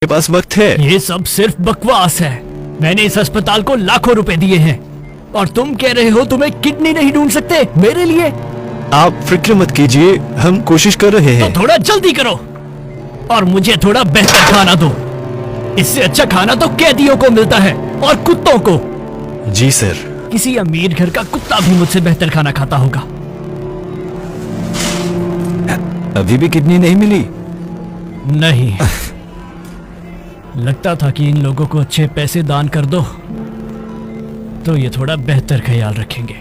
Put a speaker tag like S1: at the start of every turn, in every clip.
S1: के पास वक्त है।
S2: ये सब सिर्फ बकवास है। मैंने इस अस्पताल को लाखों रुपए दिए हैं और तुम कह रहे हो तुम्हें किडनी नहीं ढूंढ सकते मेरे लिए।
S1: आप फिक्र मत कीजिए, हम कोशिश कर रहे हैं।
S2: तो थोड़ा जल्दी करो और मुझे थोड़ा बेहतर खाना दो। इससे अच्छा खाना तो कैदियों को मिलता है और कुत्तों को।
S1: जी सर।
S2: किसी अमीर घर का कुत्ता भी मुझसे बेहतर खाना खाता होगा।
S1: अभी भी किडनी नहीं मिली?
S2: नहीं। लगता था कि इन लोगों को अच्छे पैसे दान कर दो तो ये थोड़ा बेहतर ख्याल रखेंगे।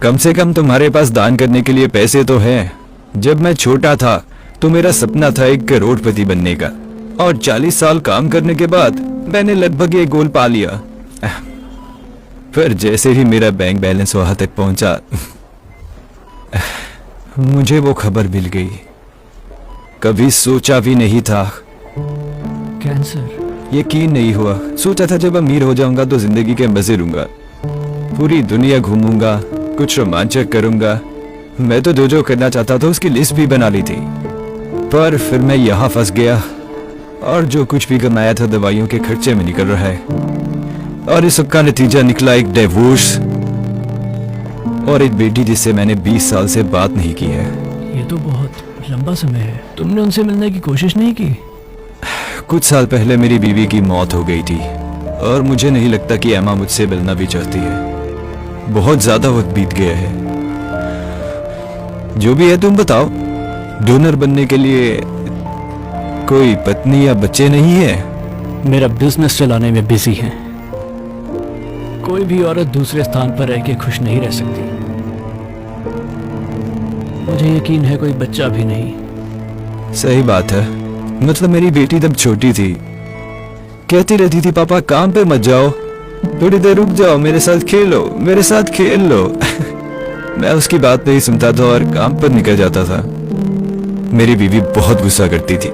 S1: कम से कम तुम्हारे पास दान करने के लिए पैसे तो हैं। जब मैं छोटा था तो मेरा सपना था 1 करोड़पति बनने का, और 40 साल काम करने के बाद मैंने लगभग ये गोल पा लिया। पर जैसे ही मेरा बैंक बैलेंस वहां तक पहुंचा, मुझे वो खबर मिल गई। कभी सोचा भी नहीं था।
S2: कैंसर?
S1: यकीन नहीं हुआ। सोचा था जब अमीर हो जाऊंगा तो जिंदगी के मजे लूंगा, पूरी दुनिया घूमूंगा, कुछ रोमांचक करूंगा। मैं तो जो करना चाहता था उसकी लिस्ट भी बना ली थी। पर फिर मैं यहाँ फंस गया और जो कुछ भी कमाया था दवाइयों के खर्चे में निकल रहा है, और इस सबका नतीजा निकला एक डिवोर्स और एक बेटी जिससे मैंने 20 साल से बात नहीं की है।
S2: ये तो बहुत लंबा समय है। तुमने उनसे मिलने की कोशिश नहीं की?
S1: कुछ साल पहले मेरी बीवी की मौत हो गई थी और मुझे नहीं लगता कि एमा मुझसे मिलना भी चाहती है। बहुत ज्यादा वक्त बीत गया है। जो भी है तुम बताओ, डोनर बनने के लिए कोई पत्नी या बच्चे नहीं है?
S2: मेरा बिजनेस चलाने में बिजी है। कोई भी औरत दूसरे स्थान पर रह के खुश नहीं रह सकती। मुझे यकीन है कोई बच्चा भी नहीं।
S1: सही बात है। मतलब मेरी बेटी तब छोटी थी, कहती रहती थी पापा काम पे मत जाओ, थोड़ी देर रुक जाओ, मेरे साथ खेलो, मेरे साथ खेल लो। मैं उसकी बात नहीं सुनता था और काम पर निकल जाता था। मेरी बीवी बहुत गुस्सा करती थी,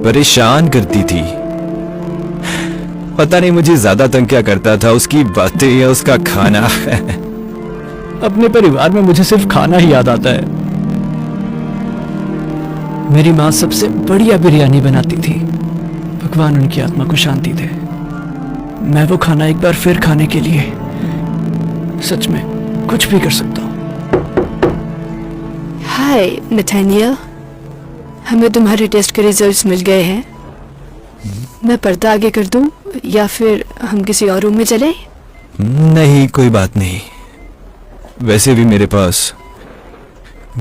S1: परेशान करती थी। पता नहीं मुझे ज्यादा तंग क्या करता था, उसकी बातें या उसका खाना।
S2: अपने परिवार में मुझे सिर्फ खाना ही याद आता है। मेरी माँ सबसे बढ़िया बिरयानी बनाती थी। भगवान उनकी आत्मा को शांति दे। मैं वो खाना एक बार फिर खाने के लिए सच में कुछ भी कर सकता हूँ।
S3: हाय नथानियल, हमें तुम्हारे टेस्ट के रिजल्ट्स मिल गए हैं। मैं पर्दा आगे कर दूं या फिर हम किसी और रूम में चले?
S1: नहीं, कोई बात नहीं। वैसे भी मेरे पास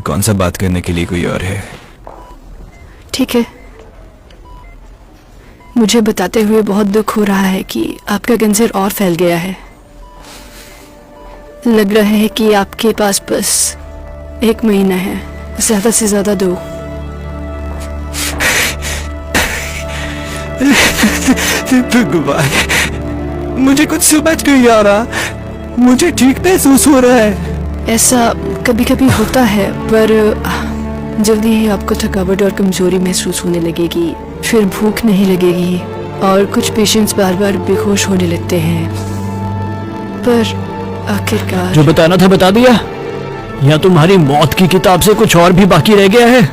S1: कौन सा बात करने के लिए कोई और है।
S3: ठीक है। मुझे बताते हुए बहुत दुख हो रहा है कि आपका कैंसर और फैल गया है। लग रहा है कि आपके पास बस 1 महीना है, ज्यादा से ज्यादा 2।
S1: भगवान, मुझे कुछ समझ नहीं आ रहा। मुझे ठीक महसूस हो रहा है।
S3: ऐसा कभी कभी होता है, पर जल्दी ही आपको थकावट और कमजोरी महसूस होने लगेगी, फिर भूख नहीं लगेगी और कुछ पेशेंट्स बार बार बेहोश होने लगते हैं। पर आखिरकार
S2: जो बताना था बता दिया, या तुम्हारी मौत की किताब से कुछ और भी बाकी रह गया है?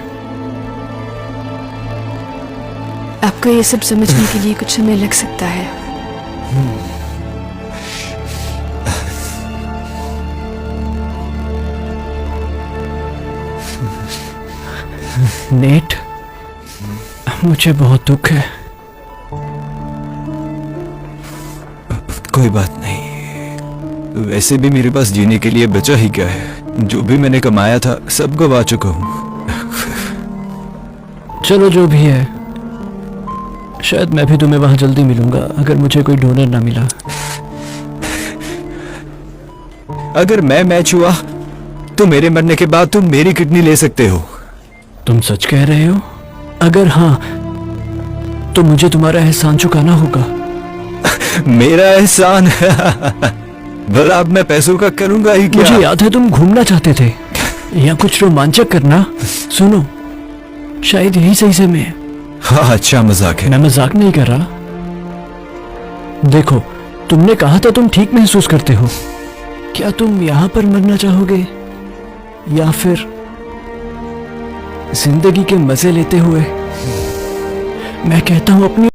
S3: आपको ये सब समझने के लिए कुछ समय लग सकता है।
S2: नेट, मुझे बहुत दुख है।
S1: कोई बात नहीं। वैसे भी मेरे पास जीने के लिए बचा ही क्या है। जो भी मैंने कमाया था सब गवा चुका हूँ।
S2: चलो जो भी है, शायद मैं भी तुम्हें वहां जल्दी मिलूंगा अगर मुझे कोई डोनर ना मिला।
S1: अगर मैं मैच हुआ तो मेरे मरने के बाद तुम मेरी किडनी ले सकते हो।
S2: तुम सच कह रहे हो? अगर हाँ तो मुझे तुम्हारा एहसान चुकाना होगा।
S1: मेरा एहसान? भला अब मैं पैसों का करूंगा ही क्या?
S2: मुझे याद है तुम घूमना चाहते थे या कुछ रोमांचक करना। सुनो, शायद यही सही समय है।
S1: हाँ, अच्छा मजाक है।
S2: मैं मजाक नहीं कर रहा। देखो, तुमने कहा था तुम ठीक महसूस करते हो। क्या तुम यहां पर मरना चाहोगे या फिर जिंदगी के मजे लेते हुए मैं कहता हूँ अपनी